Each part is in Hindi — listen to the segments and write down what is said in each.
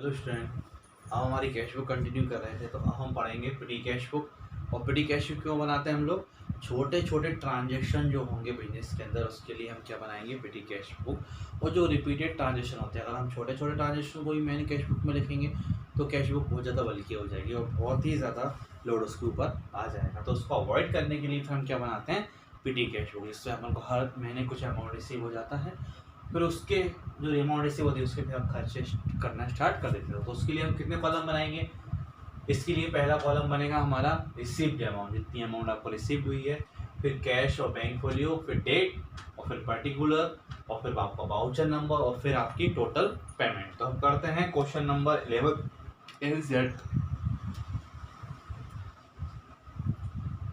हेलो स्टूडेंट, अब हमारी कैश बुक कंटिन्यू कर रहे थे तो अब हम पढ़ेंगे पिटी कैश बुक। और पिटी कैश बुक क्यों बनाते हैं हम लोग? छोटे छोटे ट्रांजेक्शन जो होंगे बिजनेस के अंदर उसके लिए हम क्या बनाएंगे, पिटी कैश बुक। और जो रिपीटेड ट्रांजेक्शन होते हैं, अगर हम छोटे छोटे ट्रांजेक्शन को भी मैंने कैश बुक में लिखेंगे तो कैश बुक बहुत ज़्यादा बल्कि हो जाएगी और बहुत ही ज़्यादा लोड उसके ऊपर आ जाएगा। तो उसको अवॉइड करने के लिए फिर हम क्या बनाते हैं, पिटी कैश बुक। इससे अपन को हर महीने कुछ अमाउंट रिसीव हो जाता है, फिर उसके जो अमाउंट रिसीव होती है उसके फिर हम खर्चे करना स्टार्ट कर देते हैं। तो उसके लिए हम कितने कॉलम बनाएंगे? इसके लिए पहला कॉलम बनेगा हमारा रिसीव्ड अमाउंट, जितनी अमाउंट आपको रिसीव हुई है, फिर कैश और बैंक फोलियो, फिर डेट और फिर पर्टिकुलर और फिर आपका वाउचर नंबर और फिर आपकी टोटल पेमेंट। तो हम करते हैं क्वेश्चन नंबर 11 इन जेड।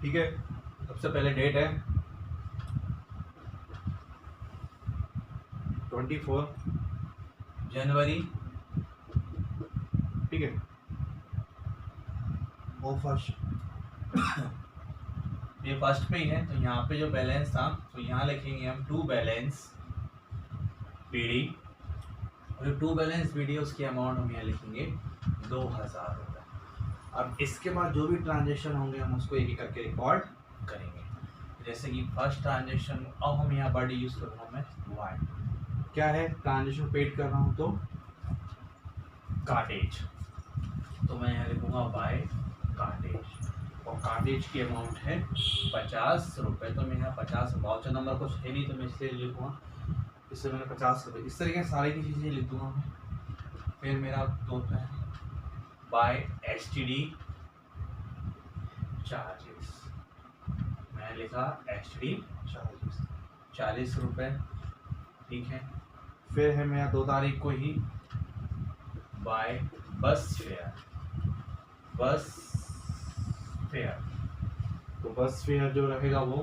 ठीक है, सबसे पहले डेट है 24 जनवरी। ठीक है, वो फर्स्ट ये फर्स्ट पे ही है तो यहाँ पे जो बैलेंस था तो यहाँ लिखेंगे हम टू बैलेंस बीडी। और जो टू बैलेंस बीडी है उसकी अमाउंट हम यहाँ लिखेंगे 2000 रुपये। अब इसके बाद जो भी ट्रांजेक्शन होंगे हम उसको एक एक करके रिकॉर्ड करेंगे। जैसे कि फर्स्ट ट्रांजेक्शन, अब हम यहाँ वर्ड यूज कर रहा हूँ मैं वाई। क्या है, ट्रांजेक्शन पेड कर रहा हूँ तो कार्टेज, तो मैं यहाँ लिखूंगा बाय कार्टेज और कार्टेज की अमाउंट है 50 रुपये। तो मैं यहाँ 50 वाउचर नंबर कुछ है नहीं तो मैं इसलिए लिखूँगा, इससे मैंने 50 रुपये इस तरीके से सारी की चीज़ें लिख दूँगा मैं। फिर मेरा दो है बाय एसटीडी चार्जेस, मैंने लिखा एसटीडी चार्जेस 40 रुपये। ठीक है, फिर है मेरा 2 तारीख को ही by bus fare, bus fare. तो बस फेयर जो रहेगा वो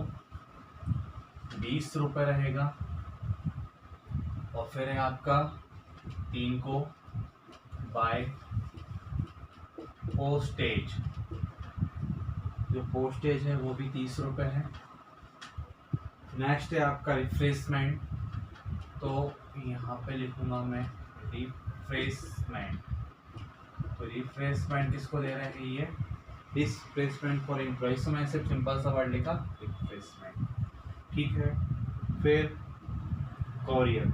20 रुपये रहेगा। और फिर है आपका 3 को बाय पोस्टेज, जो पोस्टेज है वो भी 30 रुपये है। नेक्स्ट है आपका रिफ्रेशमेंट, तो यहाँ पे लिखूंगा मैं रिफ्रेशमेंट। तो रिफ्रेशमेंट किसको दे रहे हैं, ये रिफ्रेशमेंट फॉर एम्प्लॉइज। तो मैंने सिर्फ सिंपल सा वर्ड लिखा रिफ्रेशमेंट। ठीक है, फिर कोरियर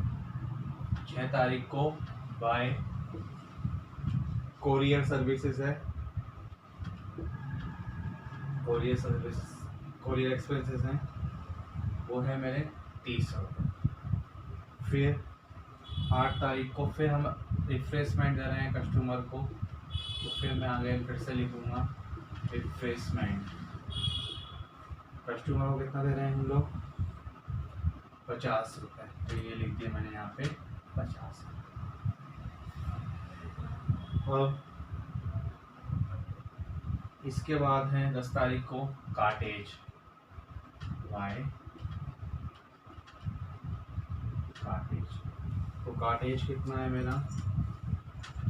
6 तारीख को बाय कोरियर सर्विसेज है, कोरियर सर्विस कोरियर एक्सपेंसेस हैं वो है मेरे 30 रुपये। फिर 8 तारीख को फिर हम रिफ्रेशमेंट दे रहे हैं कस्टमर को, तो फिर मैं आगे फिर से लिखूँगा रिफ्रेशमेंट। कस्टमर को कितना दे रहे हैं हम लोग, 50 रुपये। तो ये लिख दिया मैंने यहाँ पे 50। और इसके बाद है 10 तारीख को कार्टेज वाई कार्टेज। तो कार्टेज कितना है मेरा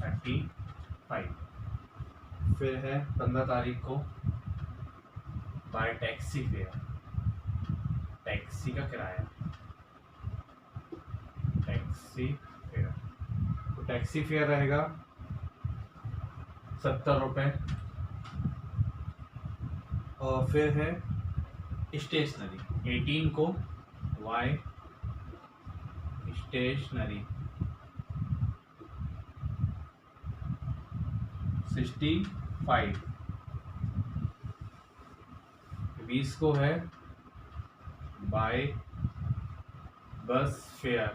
35। फिर है 15 तारीख को बाय टैक्सी फेयर, टैक्सी का किराया, टैक्सी फेयर। तो टैक्सी फेयर रहेगा 70 रुपये। और फिर है स्टेशनरी 18 को वाई स्टेशनरी 65। 20 को है बाय बस फेयर,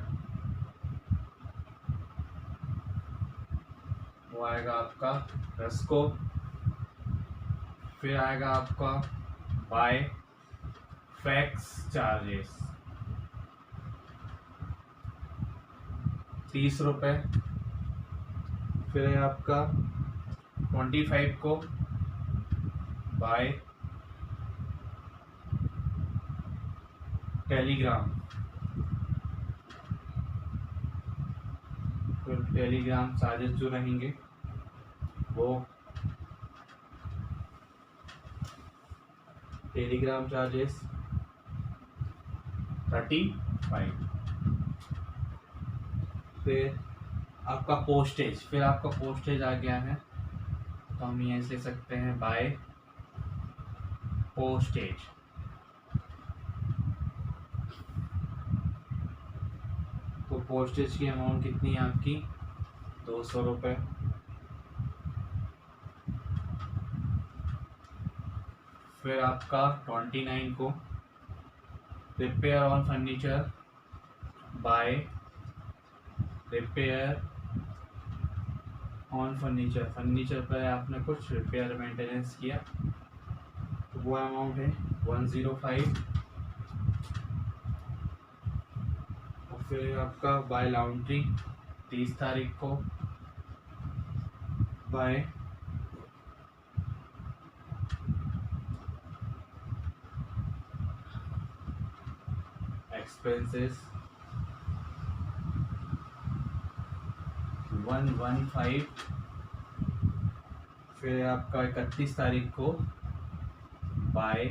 वो आएगा आपका 10 को। फिर आएगा आपका बाय फैक्स चार्जेस 30 रुपये। फिर है आपका 25 को बाय टेलीग्राम, फिर टेलीग्राम चार्जेस जो रहेंगे वो टेलीग्राम चार्जेस 35। फिर आपका पोस्टेज, फिर आपका पोस्टेज आ गया है तो हम यहाँ से ले सकते हैं बाय पोस्टेज। तो पोस्टेज की अमाउंट कितनी है आपकी 200 रुपये। फिर आपका 29 को repair on furniture bye repair on furniture, furniture पर आपने कुछ रिपेयर मेंटेनेंस किया तो वो अमाउंट है 105। और फिर आपका बाय लॉन्ड्री 30 तारीख को बाय एक्सपेंसेस 115। फिर आपका 31 तारीख को बाय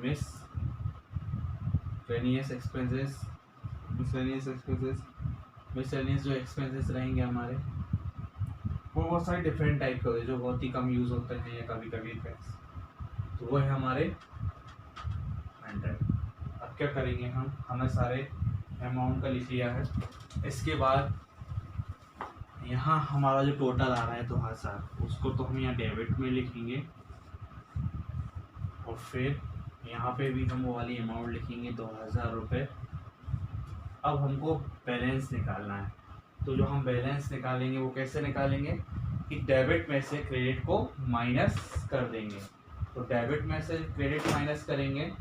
मिसलेनियस एक्सपेंसेस, मिसलेनियस जो एक्सपेंसेस रहेंगे हमारे वो बहुत सारे डिफरेंट टाइप के होते हैं जो बहुत ही कम यूज़ होते हैं या कभी कभी इफेक्ट्स, तो वो है हमारे 100। अब क्या करेंगे हमने सारे अमाउंट का लिख लिया है। इसके बाद यहाँ हमारा जो टोटल आ रहा है 2000 उसको तो हम यहाँ डेबिट में लिखेंगे और फिर यहाँ पे भी हम वो वाली अमाउंट लिखेंगे 2000 रुपये। अब हमको बैलेंस निकालना है तो जो हम बैलेंस निकालेंगे वो कैसे निकालेंगे कि डेबिट में से क्रेडिट को माइनस कर देंगे। तो डेबिट में से क्रेडिट माइनस करेंगे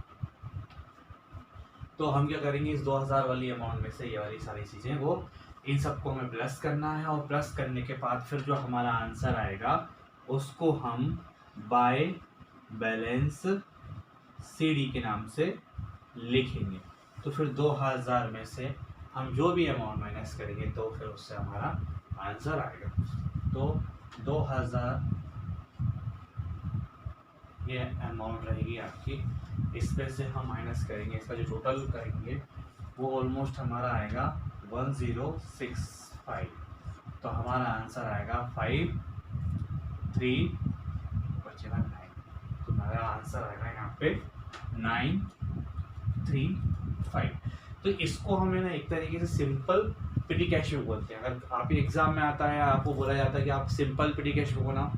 तो हम क्या करेंगे इस 2000 वाली अमाउंट में से ये वाली सारी चीज़ें वो इन सबको हमें प्लस करना है और प्लस करने के बाद फिर जो हमारा आंसर आएगा उसको हम बाय बैलेंस CD के नाम से लिखेंगे। तो फिर 2000 में से हम जो भी अमाउंट माइनस करेंगे तो फिर उससे हमारा आंसर आएगा। तो 2000 ये अमाउंट रहेगी आपकी, इसमें से हम माइनस करेंगे, इसका जो टोटल करेंगे वो ऑलमोस्ट हमारा आएगा 1065। तो हमारा आंसर आएगा 53 बचेगा 9। तो हमारा आंसर आएगा यहाँ पे 935। तो इसको हमें ना एक तरीके से सिंपल पिटी कैश बुक बोलते हैं। अगर आप एग्जाम में आता है आपको बोला जाता है कि आप सिंपल पिटी कैश बुक बनाओ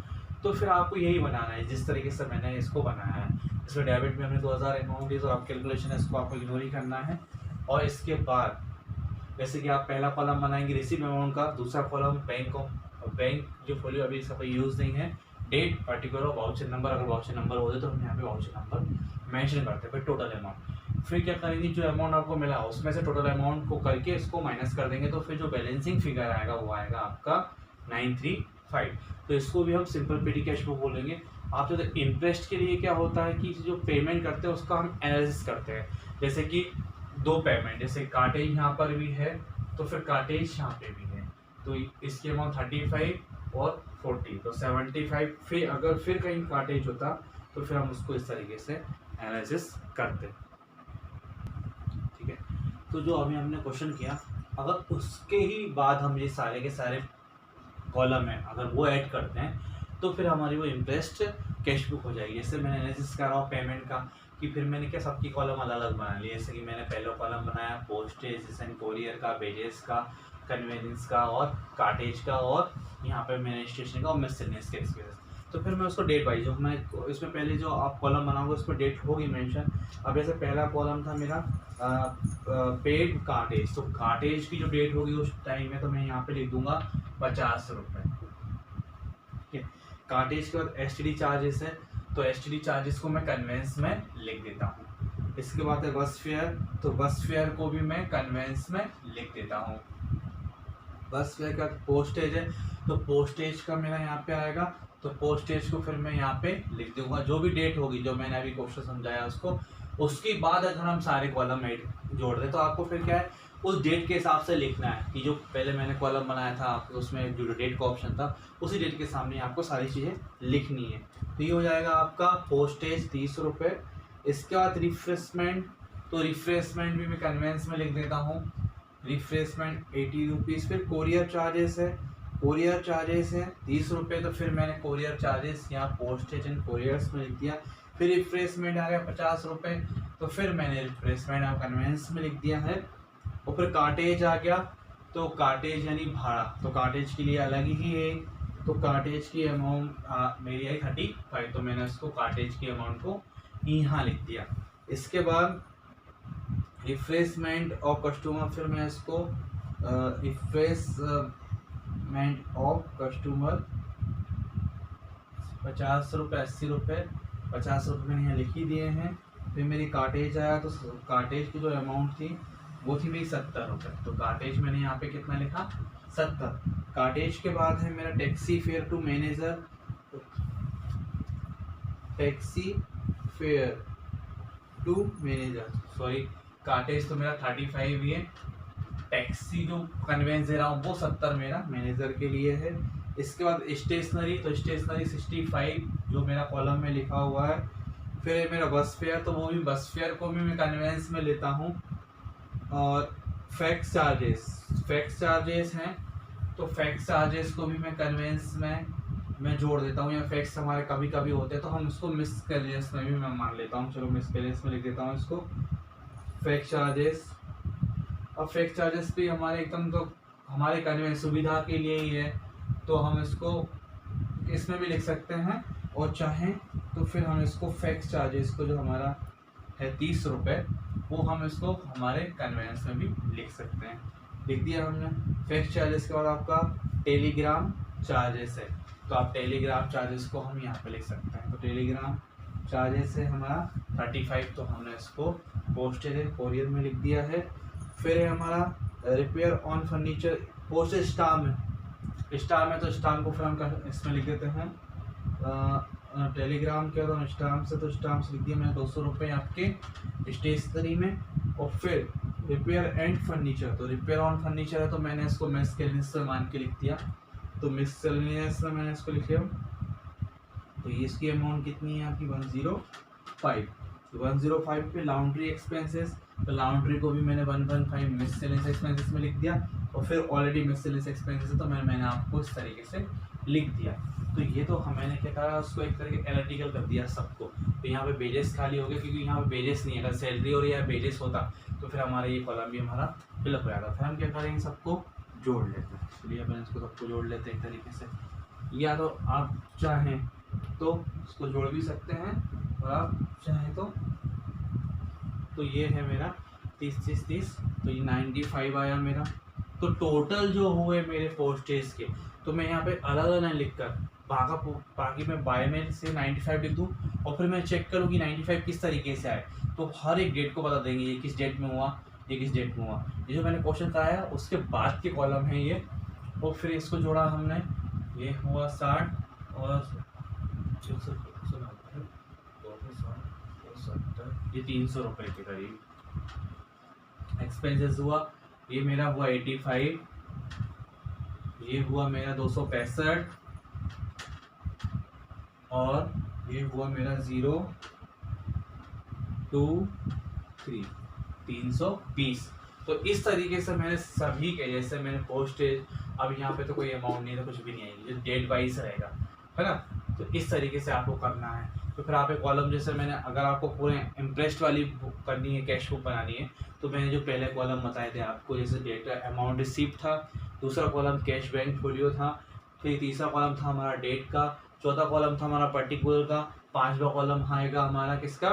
तो फिर आपको यही बनाना है जिस तरीके से मैंने इसको बनाया है। इसमें डेबिट में हमने 2000 अमाउंट दी तो आप कैलकुलेशन है इसको आपको इग्नोर ही करना है। और इसके बाद जैसे कि आप पहला कॉलम बनाएंगे रिसीव अमाउंट का, दूसरा कॉलम बैंक जो फोलियो अभी इसका कोई यूज़ नहीं है, डेट पर्टिकुलर वाउचर नंबर, अगर वाउचर नंबर होते तो हम यहाँ पे वाउचर नंबर मेंशन करते हैं। फिर टोटल अमाउंट, फिर क्या करेंगे जो अमाउंट आपको मिला उसमें से टोटल अमाउंट को करके इसको माइनस कर देंगे तो फिर जो बैलेंसिंग फिगर आएगा वो आएगा आपका 935। तो इसको भी हम सिंपल पेटी कैश बुक बोलेंगे। आप जो इंटरेस्ट के लिए क्या होता है कि जो पेमेंट करते हैं उसका हम एनालिसिस करते हैं। जैसे कि दो पेमेंट, जैसे कार्टेज यहाँ पर भी है तो फिर कार्टेज यहाँ पे भी है, तो इसकी अमाउंट 35 और 40 तो 75। फिर अगर फिर कहीं कार्टेज होता तो फिर हम उसको इस तरीके से एनालिसिस करते। ठीक है, तो जो अभी हमने क्वेश्चन किया अगर उसके ही बाद हम ये सारे के सारे कॉलम है अगर वो ऐड करते हैं तो फिर हमारी वो इंटरेस्ट कैश बुक हो जाएगी। जैसे मैंने एनालिसिस कर रहा हूँ पेमेंट का कि फिर मैंने क्या सबकी कॉलम अलग अलग बना लिए। जैसे कि मैंने पहला कॉलम बनाया पोस्टेज एंड कोरियर का, वेजेस का, कन्वीनियंस का और कार्टेज का, और यहाँ पे मैंने स्टेशन का और मिसलेनियस के एक्सपीरियंस। तो फिर मैं उसको डेट वाइज जो मैं इसमें पहले जो आप कॉलम बनाओगे उसमें डेट होगी मेंशन। अब जैसे पहला कॉलम था मेरा पेड कार्टेज, तो कार्टेज की जो डेट होगी उस टाइम में तो मैं यहाँ पे लिख दूंगा 50 रुपये। ठीक है, कार्टेज के बाद STD चार्जेस है तो STD चार्जेस को मैं कन्वेंस में लिख देता हूँ। इसके बाद है बस फेयर, तो बस फेयर को भी मैं कन्वेंस में लिख देता हूँ। बस फेयर का पोस्टेज है तो पोस्टेज का मेरा यहाँ पे आएगा तो पोस्टेज को फिर मैं यहाँ पे लिख दूंगा। जो भी डेट होगी जो मैंने अभी क्वेश्चन समझाया उसको, उसके बाद अगर हम सारे कॉलम जोड़ दें तो आपको फिर क्या है उस डेट के हिसाब से लिखना है कि जो पहले मैंने कॉलम बनाया था आपको उसमें जो डेट का ऑप्शन था उसी डेट के सामने आपको सारी चीज़ें लिखनी है। तो ये हो जाएगा आपका पोस्टेज 30 रुपये। इसके बाद रिफ्रेशमेंट, तो रिफ्रेशमेंट भी मैं कन्वेंस में लिख देता हूँ रिफ्रेशमेंट 80 रुपीज़। फिर कोरियर चार्जेस है, कोरियर चार्जेस है 30 रुपये, तो फिर मैंने कोरियर चार्जेस यहाँ पोस्टेज एंड कोरियर्स में लिख दिया। फिर रिफ्रेशमेंट आ गया 50 रुपये, तो फिर मैंने रिफ्रेशमेंट और कन्वेंस में लिख दिया है। और फिर कार्टेज आ गया, तो कार्टेज यानी भाड़ा, तो कार्टेज के लिए अलग ही है, तो कार्टेज की अमाउंट मेरी आई 35, तो मैंने उसको कार्टेज की अमाउंट को यहाँ लिख दिया। इसके बाद रिफ्रेशमेंट ऑफ कस्टमर, फिर मैं इसको रिफ्रेशमेंट ऑफ कस्टमर 50 रुपये 80 रुपये 50 रुपये मैंने यहाँ लिख ही दिए हैं। फिर मेरी कार्टेज आया, तो कार्टेज की जो अमाउंट थी वो थी मेरी 70 रुपये, तो कार्टेज मैंने यहाँ पे कितना लिखा 70। कार्टेज के बाद है मेरा taxi fare to manager, taxi fare to manager, sorry cartage तो मेरा 35 ही है, टैक्सी जो कन्वेंस दे रहा हूँ वो 70 मेरा मैनेजर के लिए है। इसके बाद स्टेशनरी, तो स्टेशनरी 65 जो मेरा कॉलम में लिखा हुआ है। फिर मेरा बस फेयर, तो वो भी बस फेयर को भी मैं कन्वेंस में लेता हूँ। और फैक्स चार्जेस हैं, तो फैक्स चार्जेस को भी मैं कन्वेंस में मैं जोड़ देता हूँ, या फैक्स हमारे कभी कभी होते हैं तो हम उसको मिसकैरेज में भी मैं मान लेता हूँ, चलो मिसकैरेज में लिख देता हूँ इसको फैक्स चार्जेस। और फैक्स चार्जेस भी हमारे एकदम तो हमारे कन्वेंस सुविधा के लिए ही है, तो हम इसको इसमें भी लिख सकते हैं, और चाहें तो फिर हम इसको फैक्स चार्जेस को जो हमारा है 30 रुपये, वो हम इसको हमारे कन्वेंस में भी लिख सकते हैं। लिख दिया हमने। फैक्स चार्जेस के बाद आपका टेलीग्राम चार्जेस है, तो आप टेलीग्राम चार्जेस को हम यहाँ पे लिख सकते हैं, तो टेलीग्राम चार्जेस है हमारा 35, तो हमने इसको पोस्टेज एंड कोरियर में लिख दिया है। फिर है हमारा repair on furniture, postage stamp में तो स्टाम्प को फिर हम इसमें लिख देते हैं टेलीग्राम के बाद स्टाम्प से, तो स्टाम्प से लिख दिया मैंने 200 रुपये आपके स्टेशनरी में। और फिर रिपेयर एंड फर्नीचर, तो रिपेयर ऑन फर्नीचर है तो मैंने इसको मिससेलेनियस में मान के लिख दिया, तो मिससेलेनियस में मैंने इसको लिख लिया। तो ये इसकी अमाउंट कितनी है आपकी 105, तो 105 पे लॉन्ड्री एक्सपेंसेस, तो लॉन्ड्री को भी मैंने 115 मिससेलेनियस एक्सपेंसेस में लिख दिया। और फिर ऑलरेडी मिससेलेनियस एक्सपेंसेस है तो मैंने आपको इस तरीके से लिख दिया। तो ये तो मैंने क्या करा, उसको एक तरीके एनालिटिकल कर दिया सबको। तो यहाँ पे बेजेस खाली हो गए, क्योंकि यहाँ पे बेजेस नहीं है, अगर सैलरी और यहाँ बेजेस होता तो फिर हमारा ये कॉलम भी हमारा फिलअप हो जाता। फिर हम क्या करेंगे, सबको जोड़ लेते हैं। चलिए अपन इसको सबको जोड़ लेते हैं एक तरीके से, या तो आप चाहें तो इसको जोड़ भी सकते हैं, और आप चाहें तो ये है मेरा 30, तो ये 95 आया मेरा। तो टोटल जो हुए मेरे पोस्टेज के, तो मैं यहाँ पे अलग अलग लिख कर बाकी मैं बाय में से 95 लिख दूँ, और फिर मैं चेक करूँ कि 95 किस तरीके से आए, तो हर एक डेट को बता देंगे ये किस डेट में हुआ, ये किस डेट में हुआ। ये जो मैंने क्वेश्चन कराया उसके बाद के कॉलम है ये, और फिर इसको जोड़ा हमने, ये हुआ 60 और ये 300 रुपये के करीब। एक्सपेंसेस हुआ, ये मेरा हुआ 85, ये हुआ मेरा 265, और ये हुआ मेरा 0, 2, 3, 320। तो इस तरीके से मैंने सभी के, जैसे मैंने पोस्टेज, अब यहाँ पे तो कोई अमाउंट नहीं है तो कुछ भी नहीं आएगी, जो डेट वाइज रहेगा, है ना। तो इस तरीके से आपको करना है। तो फिर आप एक कॉलम, जैसे मैंने, अगर आपको पूरे इंटरेस्ट वाली बुक करनी है, कैश बुक बनानी है, तो मैंने जो पहले कॉलम बताए थे आपको, जैसे डेट अमाउंट रिसीप्ट था, दूसरा कॉलम कैश बैंक फोलियो था, फिर तीसरा कॉलम था हमारा डेट का, चौथा कॉलम था हमारा पर्टिकुलर का, पांचवा कॉलम आएगा हमारा किसका,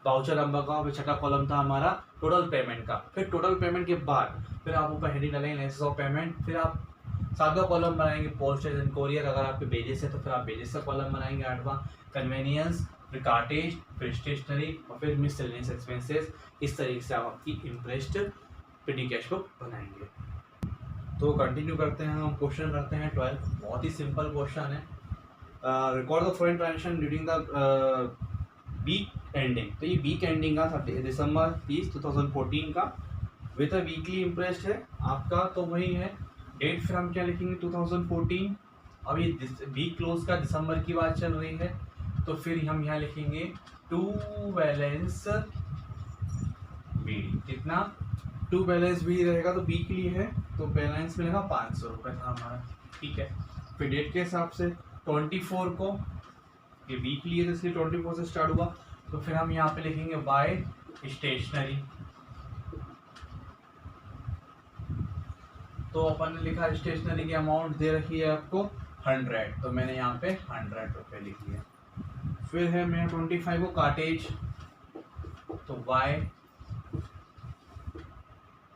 वाउचर नंबर का, फिर छठा कॉलम था हमारा टोटल पेमेंट का। फिर टोटल पेमेंट के बाद फिर आप ऊपर हेडिंग डालेंगे एनालिसिस ऑफ पेमेंट। फिर आप सातवां कॉलम बनाएंगे पोस्टेज एंड कोरियर, अगर आपके बेजेस है तो फिर आप बेजेस का कॉलम बनाएंगे। आठवां कन्वेनियंस, फिर कार्टेज, फिर स्टेशनरी, और फिर मिससेलेनियस एक्सपेंसेस। इस तरीके से आप आपकी इंटरेस्ट पेटी कैश बुक बनाएंगे। तो कंटिन्यू करते हैं, हम क्वेश्चन करते हैं 12। बहुत ही सिंपल क्वेश्चन है। Record the foreign transaction during the week ending. तो ये वीक एंडिंग का 30 दिसंबर 30, 2014 का विद अ वीकली इंटरेस्ट है आपका, तो वही है डेट। फिर हम क्या लिखेंगे 2014। अब ये वीक क्लोज का दिसंबर की बात चल रही है, तो फिर हम यहाँ लिखेंगे टू बैलेंस बीडी, कितना टू बैलेंस भी रहेगा तो वीकली है तो बैलेंस मिलेगा 500 रुपये था हमारा, ठीक है। फिर डेट के हिसाब से 24 को, ये वीकली है तो इसलिए 24 से स्टार्ट हुआ, तो फिर हम यहाँ पे लिखेंगे बाय स्टेशनरी। तो अपन ने लिखा स्टेशनरी की अमाउंट दे रखी है आपको 100, तो मैंने यहाँ पे 100 रुपये लिख लिया। फिर है मेरा 25 को कार्टेज, तो बाय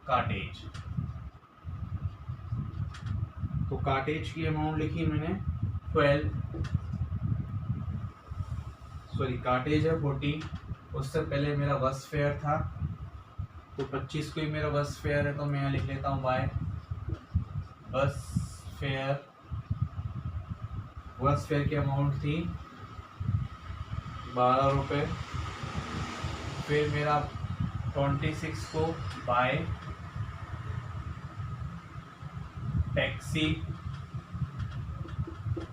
कार्टेज, तो कार्टेज की अमाउंट लिखी मैंने 12, सॉरी कार्टेज है 40, उससे पहले मेरा बस फेयर था तो 25 को ही मेरा बस फेयर है, तो मैं यहाँ लिख लेता हूँ bye bus fare. Bus fair की अमाउंट थी 12 रुपये। फिर मेरा 26 को bye taxi,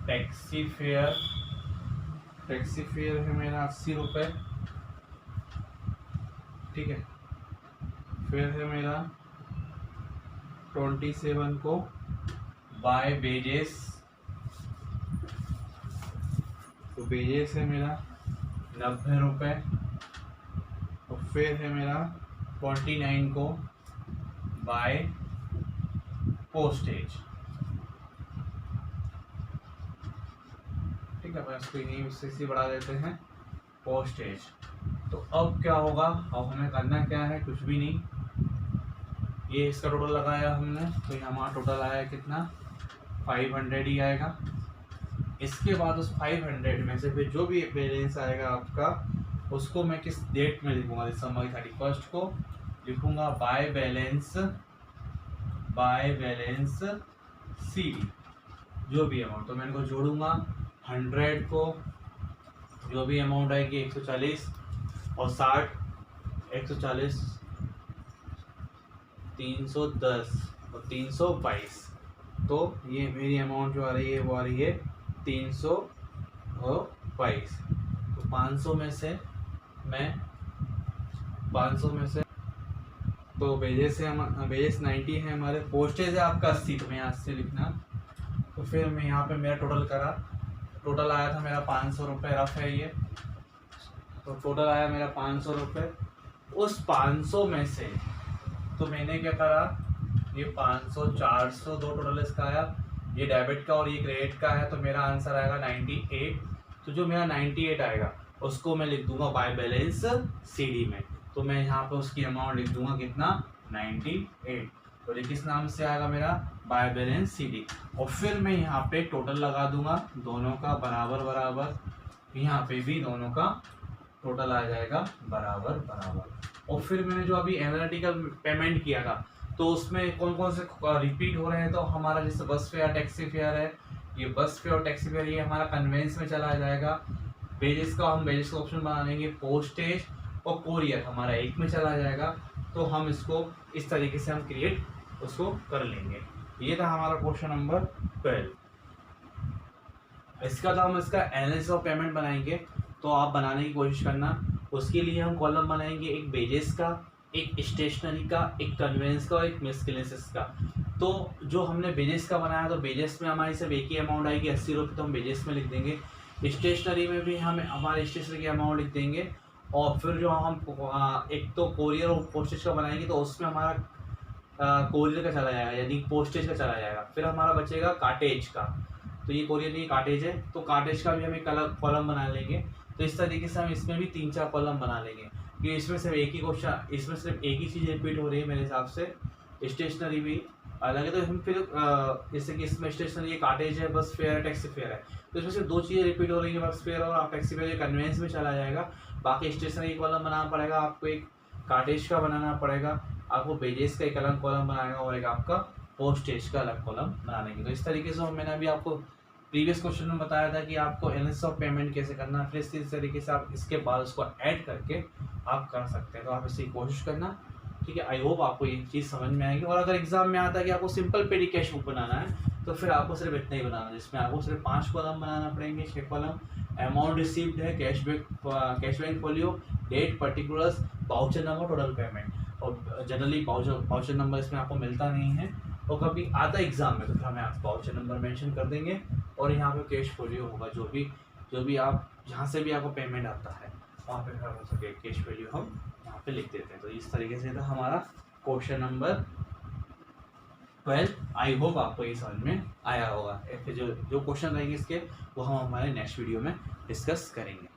taxi fare, taxi fare है मेरा 80 रुपये, ठीक है। फिर है मेरा 27 को बाय वेजेस, तो वेजेस है मेरा 90 रुपये। तो फिर है मेरा 49 को बाय पोस्टेज, ठीक है। अपन इसको यहीं से बढ़ा देते हैं पोस्टेज। तो अब क्या होगा, अब हमें करना क्या है, कुछ भी नहीं, ये इसका टोटल लगाया हमने तो ये हमारा टोटल आया कितना 500 ही आएगा। इसके बाद उस 500 में से फिर जो भी बैलेंस आएगा आपका उसको मैं किस डेट में लिखूंगा, दिसंबर 31 को लिखूंगा बाय बैलेंस सीडी, जो भी अमाउंट, तो मैं इनको जोड़ूंगा 100 को, जो भी अमाउंट आएगी 140 और 60, 140, 310 और 322, तो ये मेरी अमाउंट जो आ रही है वो आ रही है 322। तो 500 में से मैं 500 में से तो वेजेस है, वेजेस 90 है हमारे, पोस्टेज है आपका 80, तो मैं यहाँ से लिखना। तो फिर मैं यहाँ पे मेरा टोटल करा, टोटल आया था मेरा 500 रुपये, रफ है ये, तो टोटल आया मेरा 500 रुपये। उस 500 में से तो मैंने क्या करा, ये 500 400 दो टोटल इसका आया, ये डेबिट का और ये क्रेडिट का है, तो मेरा आंसर आएगा 98। तो जो मेरा 98 आएगा उसको मैं लिख दूंगा बाय बैलेंस सीडी में, तो मैं यहाँ पे उसकी अमाउंट लिख दूंगा कितना 98, तो ये किस नाम से आएगा मेरा बाय बैलेंस सीडी। और फिर मैं यहाँ पे टोटल लगा दूंगा दोनों का बराबर बराबर, यहाँ पे भी दोनों का टोटल आ जाएगा बराबर बराबर। और फिर मैंने जो अभी एनालिटिकल पेमेंट किया था तो उसमें कौन कौन से रिपीट हो रहे हैं, तो हमारा जैसे बस फेयर टैक्सी फेयर है, ये बस फेयर और टैक्सी फेयर ये हमारा कन्वेंस में चला जाएगा। वेजेस का हम वेजेस का ऑप्शन बना लेंगे, पोस्टेज और कोरियर हमारा एक में चला जाएगा, तो हम इसको इस तरीके से हम क्रिएट उसको कर लेंगे। ये था हमारा क्वेश्चन नंबर 12। इसका तो हम इसका एनालिसिस ऑफ पेमेंट बनाएंगे, तो आप बनाने की कोशिश करना। उसके लिए हम कॉलम बनाएंगे, एक वेजेस का, एक स्टेशनरी का, एक कन्वेंस का और एक मिसकेलेंसेस का। तो जो हमने वेजेस का बनाया तो वेजेस में हमारी सिर्फ एक ही अमाउंट आएगी 80 रुपये, तो हम वेजेस में लिख देंगे। स्टेशनरी में भी हम हमारे स्टेशनरी की अमाउंट लिख देंगे। और फिर जो हम एक तो कोरियर और पोस्टेज का बनाएंगे तो उसमें हमारा कोरियर का चला जाएगा, यानी पोस्टेज का चला जाएगा। फिर हमारा बचेगा कार्टेज का, तो ये कोरियर नहीं कार्टेज है, तो कार्टेज का भी हम एक अलग कॉलम बना लेंगे। तो इस तरीके से हम इसमें भी 3-4 कॉलम बना लेंगे कि इसमें सिर्फ एक ही क्वेश्चन, इसमें सिर्फ एक ही चीज़ रिपीट हो रही है मेरे हिसाब से। स्टेशनरी भी अलग है, तो हम फिर जैसे कि इसमें स्टेशनरी कार्टेज है, बस फेयर है, टैक्सी फेयर है, तो इसमें सिर्फ 2 चीज़ें रिपीट हो रही है, बस फेयर और टैक्सी फेयर कन्वेंस में चला जाएगा। बाकी स्टेशनरी कॉलम बनाना पड़ेगा आपको, एक कार्टेज का बनाना पड़ेगा आपको, वेजेस का एक अलग कॉलम बनाएगा और एक आपका पोस्टेज का अलग कॉलम बना लेंगे। तो इस तरीके से मैंने अभी आपको प्रीवियस क्वेश्चन में बताया था कि आपको एनालिसिस ऑफ पेमेंट कैसे करना है, फिर इस तरीके से आप इसके बाद उसको ऐड करके आप कर सकते हैं। तो आप इसकी कोशिश करना, ठीक है। आई होप आपको ये चीज़ समझ में आएगी। और अगर एग्जाम में आता है कि आपको सिंपल पेडी कैश बुक बनाना है तो फिर आपको सिर्फ इतना ही बनाना है, जिसमें आपको सिर्फ 5 कॉलम बनाना पड़ेंगे, 6 कॉलम। अमाउंट रिसीव्ड है, cashbook folio, date, particulars, voucher number, total payment. और जनरली पाउचर नंबर इसमें आपको मिलता नहीं है, और कभी आता है एग्ज़ाम में तो फिर हम यहाँ पाउचर नंबर मेंशन कर देंगे, और यहाँ पे कैश वैल्यू होगा जो भी आप जहाँ से भी आपको पेमेंट आता है वहाँ पे फिर हो सके कैश वैल्यू हम यहाँ पे लिख देते हैं। तो इस तरीके से था हमारा क्वेश्चन नंबर 12। आई होप आपको ये समझ में आया होगा। ऐसे जो क्वेश्चन रहेंगे इसके वो हम हमारे नेक्स्ट वीडियो में डिस्कस करेंगे।